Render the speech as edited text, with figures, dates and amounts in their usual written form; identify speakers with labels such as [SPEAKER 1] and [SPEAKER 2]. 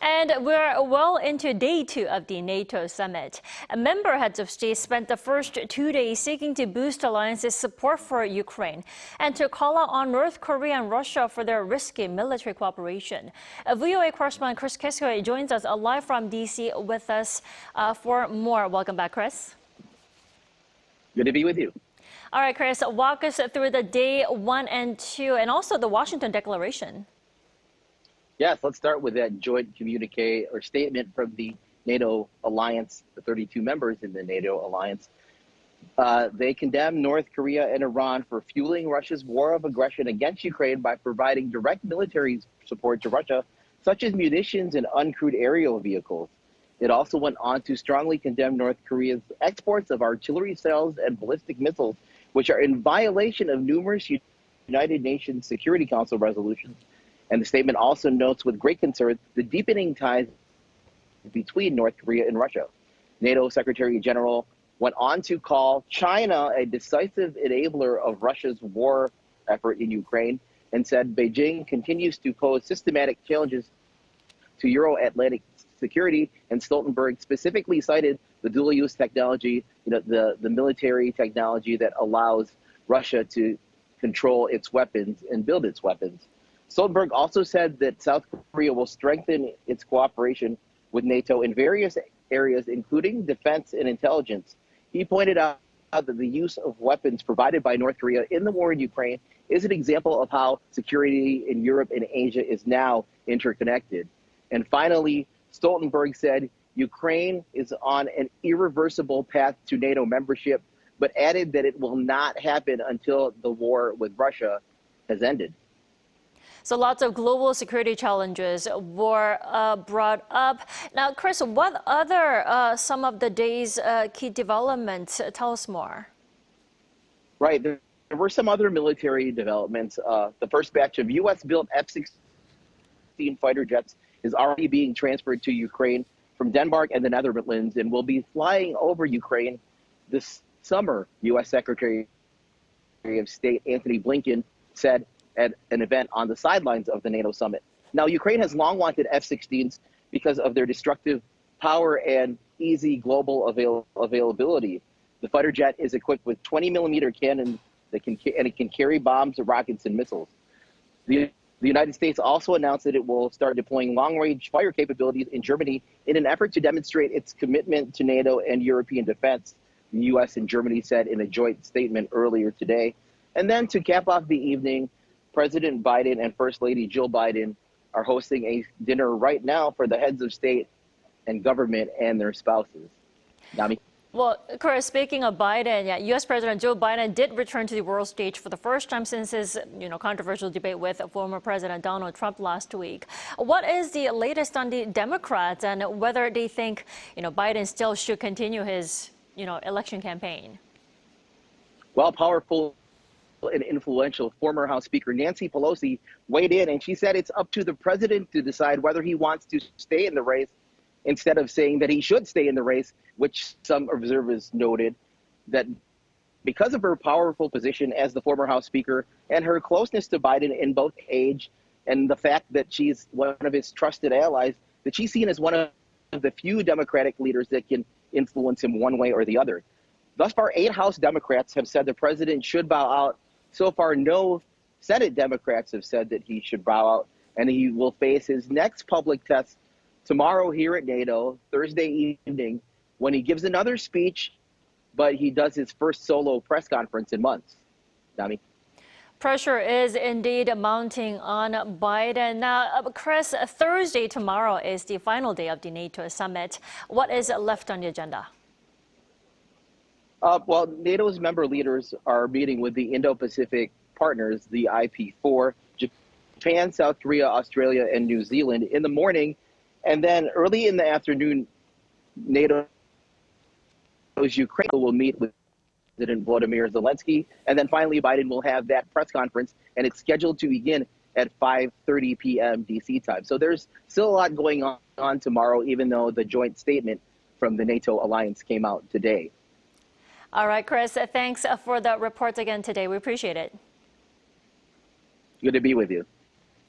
[SPEAKER 1] And we're well into day 2 of the NATO summit. Member heads of state spent the first 2 days seeking to boost alliance's support for Ukraine and to call out on North Korea and Russia for their risky military cooperation. VOA correspondent Chris Casquejo joins us live from D.C. with us for more. Welcome back, Chris.
[SPEAKER 2] Good to be with you.
[SPEAKER 1] All right, Chris, walk us through the day 1 and 2 and also the Washington Declaration.
[SPEAKER 2] Yes, let's start with that joint communique or statement from the NATO alliance, the 32 members in the NATO alliance. They condemn North Korea and Iran for fueling Russia's war of aggression against Ukraine by providing direct military support to Russia, such as munitions and uncrewed aerial vehicles. It also went on to strongly condemn North Korea's exports of artillery cells and ballistic missiles, which are in violation of numerous United Nations Security Council resolutions. And the statement also notes with great concern the deepening ties between North Korea and Russia. NATO Secretary General went on to call China a decisive enabler of Russia's war effort in Ukraine and said Beijing continues to pose systematic challenges to Euro-Atlantic security, and Stoltenberg specifically cited the dual-use technology, the military technology that allows Russia to control its weapons and build its weapons. Stoltenberg also said that South Korea will strengthen its cooperation with NATO in various areas, including defense and intelligence. He pointed out that the use of weapons provided by North Korea in the war in Ukraine is an example of how security in Europe and Asia is now interconnected. And finally, Stoltenberg said Ukraine is on an irreversible path to NATO membership, but added that it will not happen until the war with Russia has ended.
[SPEAKER 1] So lots of global security challenges were brought up. Now, Chris, what other some of the day's key developments? Tell us more.
[SPEAKER 2] Right. There were some other military developments. The first batch of U.S.-built F-16 fighter jets is already being transferred to Ukraine from Denmark and the Netherlands and will be flying over Ukraine this summer, U.S. Secretary of State Antony Blinken said at an event on the sidelines of the NATO summit. Now, Ukraine has long wanted F-16s because of their destructive power and easy global availability. The fighter jet is equipped with 20-millimeter cannons and it can carry bombs, rockets, and missiles. The United States also announced that it will start deploying long-range fire capabilities in Germany in an effort to demonstrate its commitment to NATO and European defense, the U.S. and Germany said in a joint statement earlier today. And then to cap off the evening, President Biden and First Lady Jill Biden are hosting a dinner right now for the heads of state and government and their spouses. Nami?
[SPEAKER 1] Well, Chris, speaking of Biden, U.S. President Joe Biden did return to the world stage for the first time since his, controversial debate with former President Donald Trump last week. What is the latest on the Democrats and whether they think, Biden still should continue his, election campaign?
[SPEAKER 2] Well, powerful and influential former House Speaker Nancy Pelosi weighed in, and she said it's up to the president to decide whether he wants to stay in the race instead of saying that he should stay in the race, which some observers noted that because of her powerful position as the former House Speaker and her closeness to Biden in both age and the fact that she's one of his trusted allies, that she's seen as one of the few Democratic leaders that can influence him one way or the other. Thus far, 8 House Democrats have said the president should bow out. So far, no Senate Democrats have said that he should bow out, and he will face his next public test tomorrow here at NATO, Thursday evening, when he gives another speech, but he does his first solo press conference in months. Nami?
[SPEAKER 1] Pressure is indeed mounting on Biden. Now, Chris, Thursday tomorrow is the final day of the NATO summit. What is left on the agenda?
[SPEAKER 2] Well, NATO's member leaders are meeting with the Indo-Pacific partners, the IP4, Japan, South Korea, Australia, and New Zealand in the morning. And then early in the afternoon, NATO's Ukraine will meet with President Volodymyr Zelensky. And then finally, Biden will have that press conference, and it's scheduled to begin at 5:30 p.m. DC time. So there's still a lot going on tomorrow, even though the joint statement from the NATO alliance came out today.
[SPEAKER 1] All right, Chris, thanks for the report again today. We appreciate it.
[SPEAKER 2] Good to be with you.